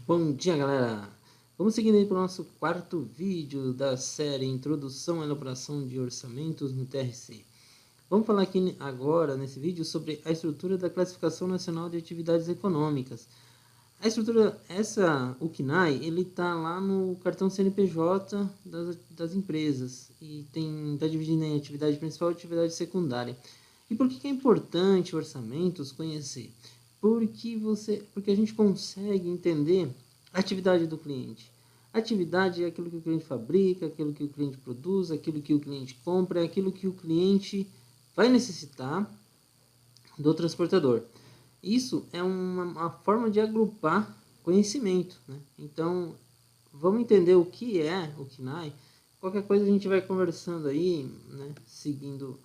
Bom dia, galera! Vamos seguindo aí para o nosso quarto vídeo da série Introdução à Elaboração de Orçamentos no TRC. Vamos falar aqui agora, nesse vídeo, sobre a estrutura da Classificação Nacional de Atividades Econômicas. A estrutura, o CNAE, ele está lá no cartão CNPJ das empresas e está dividido em atividade principal e atividade secundária. E por que é importante orçamentos conhecer? Porque a gente consegue entender a atividade do cliente. Atividade é aquilo que o cliente fabrica, aquilo que o cliente produz, aquilo que o cliente compra, aquilo que o cliente vai necessitar do transportador. Isso é uma forma de agrupar conhecimento, né? Então, vamos entender o que é o CNAE. Qualquer coisa a gente vai conversando aí, né? Seguindo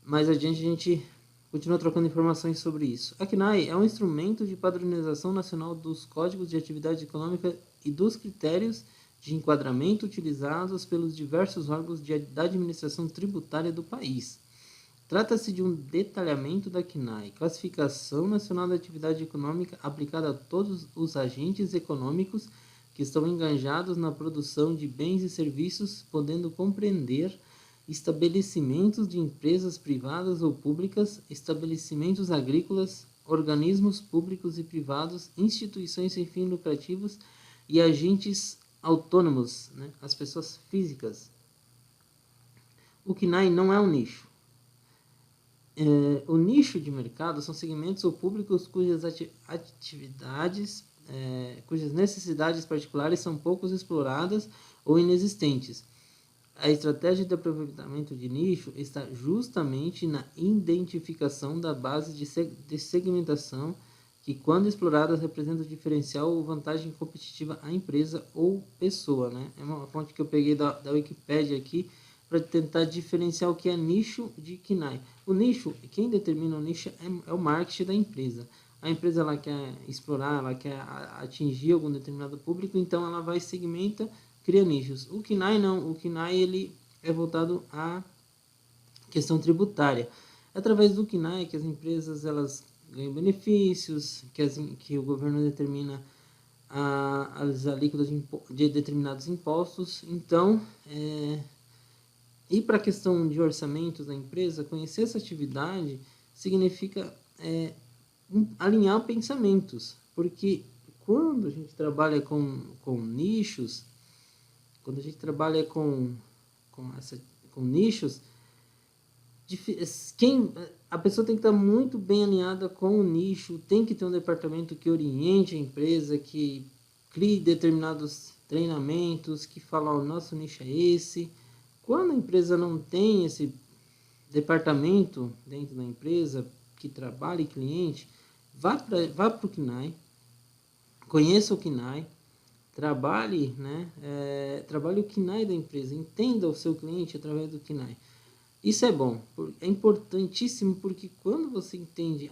mais adiante a gente continua trocando informações sobre isso. A CNAE é um instrumento de padronização nacional dos códigos de atividade econômica e dos critérios de enquadramento utilizados pelos diversos órgãos da administração tributária do país. Trata-se de um detalhamento da CNAE, Classificação Nacional da Atividade Econômica, aplicada a todos os agentes econômicos que estão engajados na produção de bens e serviços, podendo compreender estabelecimentos de empresas privadas ou públicas, estabelecimentos agrícolas, organismos públicos e privados, instituições sem fins lucrativos e agentes autônomos, né? As pessoas físicas. O CNAE não é um nicho. O nicho de mercado são segmentos ou públicos cujas atividades, cujas necessidades particulares são pouco exploradas ou inexistentes. A estratégia de aproveitamento de nicho está justamente na identificação da base de segmentação que, quando explorada, representa diferencial ou vantagem competitiva à empresa ou pessoa, né? É uma fonte que eu peguei da Wikipédia aqui para tentar diferenciar o que é nicho de CNAE. O nicho, quem determina o nicho é o marketing da empresa. A empresa ela quer explorar, ela quer atingir algum determinado público, então ela vai segmenta, cria nichos. O CNAE não, o CNAE ele é voltado à questão tributária. Através do CNAE que as empresas elas ganham benefícios, que o governo determina as alíquotas de determinados impostos. Então, e para a questão de orçamentos da empresa, conhecer essa atividade significa alinhar pensamentos, porque quando a gente trabalha com nichos, quando a gente trabalha com nichos, a pessoa tem que estar muito bem alinhada com o nicho, tem que ter um departamento que oriente a empresa, que crie determinados treinamentos, que fala, o nosso nicho é esse. Quando a empresa não tem esse departamento dentro da empresa que trabalha cliente, vá para o CNAE, conheça o CNAE, trabalhe o CNAE da empresa, entenda o seu cliente através do CNAE. Isso é bom, é importantíssimo, porque quando você entende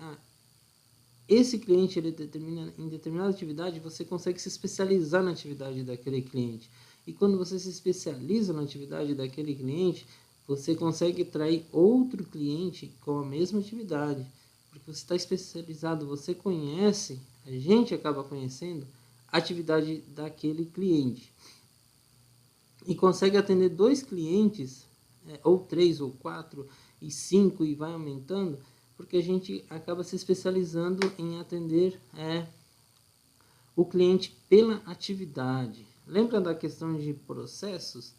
esse cliente ele determina em determinada atividade, você consegue se especializar na atividade daquele cliente. E quando você se especializa na atividade daquele cliente, você consegue atrair outro cliente com a mesma atividade. Porque você está especializado, você conhece, a gente acaba conhecendo a atividade daquele cliente. E consegue atender 2 clientes, ou 3, ou 4, e 5, e vai aumentando, porque a gente acaba se especializando em atender o cliente pela atividade. Lembra da questão de processos?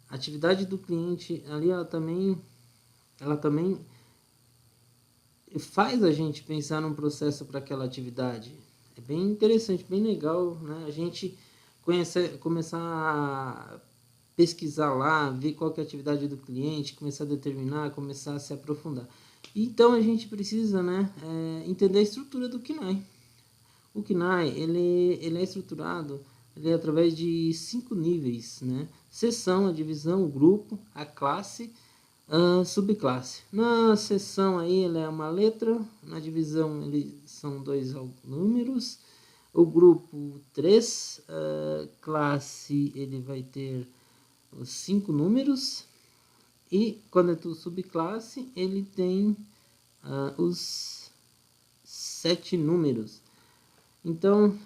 A atividade do cliente ali, ela também faz a gente pensar num processo para aquela atividade. É bem interessante, bem legal, né? A gente começar a pesquisar lá, ver qual que é a atividade do cliente, começar a determinar, começar a se aprofundar. Então a gente precisa, entender a estrutura do CNAE. O CNAE ele é estruturado através de 5 níveis, né? Seção, a divisão, o grupo, a classe, a subclasse. Na seção aí ele é uma letra, na divisão ele são 2 números, o grupo 3, classe ele vai ter os 5 números, e quando é tudo subclasse ele tem os 7 números. Então,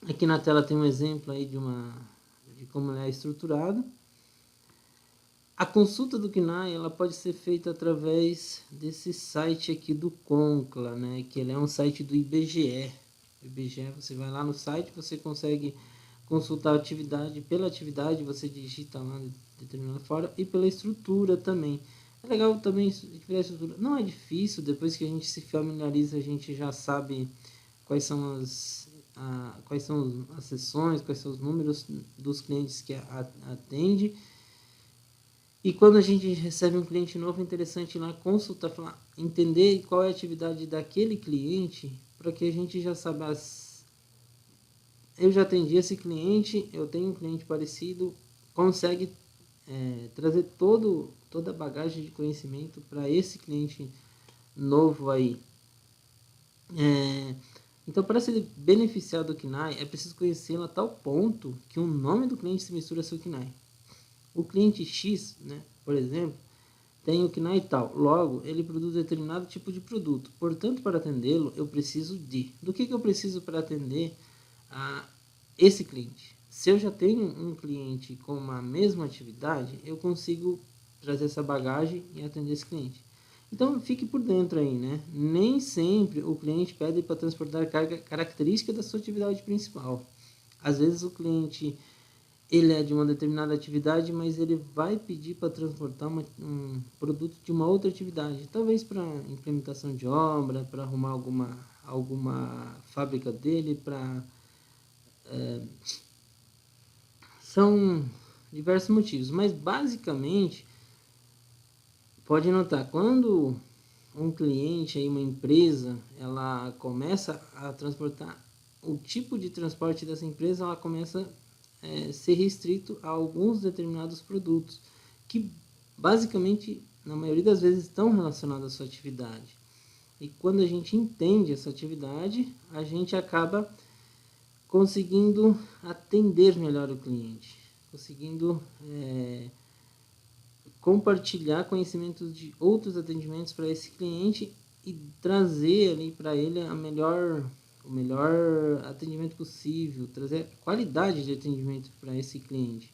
Aqui na tela tem um exemplo aí de como ele é estruturado. A consulta do CNAE ela pode ser feita através desse site aqui do Concla, né? Que ele é um site do IBGE. O IBGE, você vai lá no site, você consegue consultar a atividade. Pela atividade, você digita lá de determinada forma e pela estrutura também. É legal também pela estrutura. Não é difícil, depois que a gente se familiariza, a gente já sabe quais são as sessões, quais são os números dos clientes que atende. E quando a gente recebe um cliente novo, é interessante ir lá consultar, falar, entender qual é a atividade daquele cliente, para que a gente já saiba, eu já atendi esse cliente, eu tenho um cliente parecido, consegue trazer toda a bagagem de conhecimento para esse cliente novo aí. Então, para se beneficiar do KNAI, é preciso conhecê-lo a tal ponto que o nome do cliente se mistura ao seu KNAI. O cliente X, né, por exemplo, tem o KNAI tal, logo ele produz determinado tipo de produto. Portanto, para atendê-lo, eu preciso de... Do que eu preciso para atender a esse cliente? Se eu já tenho um cliente com uma mesma atividade, eu consigo trazer essa bagagem e atender esse cliente. Então, fique por dentro aí, né? Nem sempre o cliente pede para transportar carga característica da sua atividade principal. Às vezes o cliente ele é de uma determinada atividade, mas ele vai pedir para transportar um produto de uma outra atividade, talvez para implementação de obra, para arrumar alguma fábrica dele, são diversos motivos, mas basicamente pode notar, quando um cliente, aí, uma empresa, ela começa a transportar, o tipo de transporte dessa empresa, ela começa ser restrito a alguns determinados produtos, que basicamente, na maioria das vezes, estão relacionados à sua atividade. E quando a gente entende essa atividade, a gente acaba conseguindo atender melhor o cliente, conseguindo compartilhar conhecimentos de outros atendimentos para esse cliente e trazer ali para ele o melhor atendimento possível, trazer qualidade de atendimento para esse cliente.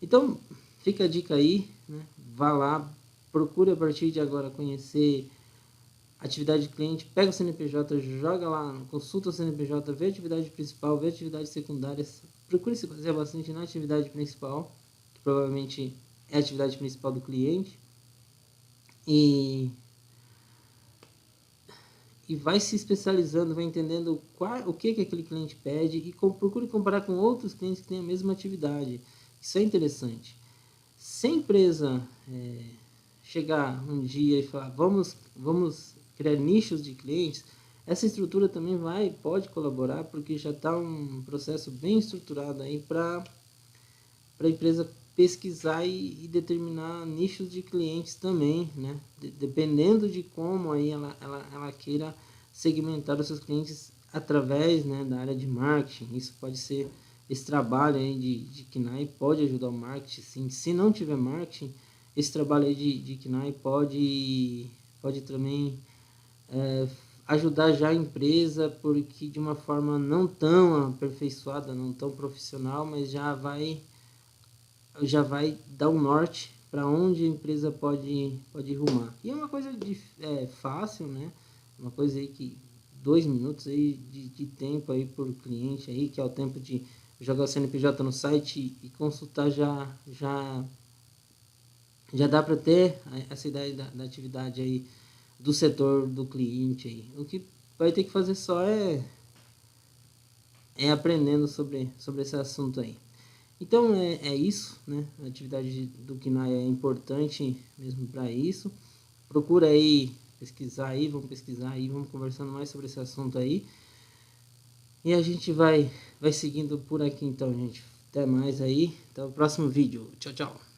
Então, fica a dica aí, né? Vá lá, procure a partir de agora conhecer atividade de cliente, pega o CNPJ, joga lá, consulta o CNPJ, vê a atividade principal, vê a atividade secundária, procure se basear bastante na atividade principal, que provavelmente é a atividade principal do cliente, e vai se especializando, vai entendendo o que aquele cliente pede e procure comparar com outros clientes que têm a mesma atividade. Isso é interessante. Se a empresa chegar um dia e falar, vamos criar nichos de clientes, essa estrutura também pode colaborar, porque já está um processo bem estruturado aí para a empresa pesquisar e determinar nichos de clientes também, né? Dependendo de como aí ela queira segmentar os seus clientes através, né, da área de marketing. Isso pode ser, esse trabalho aí de KNAI pode ajudar o marketing, sim. Se não tiver marketing, esse trabalho aí de KNAI pode também ajudar já a empresa, porque de uma forma não tão aperfeiçoada, não tão profissional, mas já vai dar um norte para onde a empresa pode rumar. E é uma coisa fácil, né? Uma coisa aí que 2 minutos aí de tempo aí por cliente aí, que é o tempo de jogar o CNPJ no site e consultar, já dá para ter essa ideia da atividade aí do setor do cliente aí. O que vai ter que fazer só é aprendendo sobre esse assunto aí. Então é isso, né? A atividade do KNAI é importante mesmo para isso. Procura aí pesquisar aí, vamos conversando mais sobre esse assunto aí. E a gente vai seguindo por aqui então, gente. Até mais aí, até o próximo vídeo. Tchau, tchau.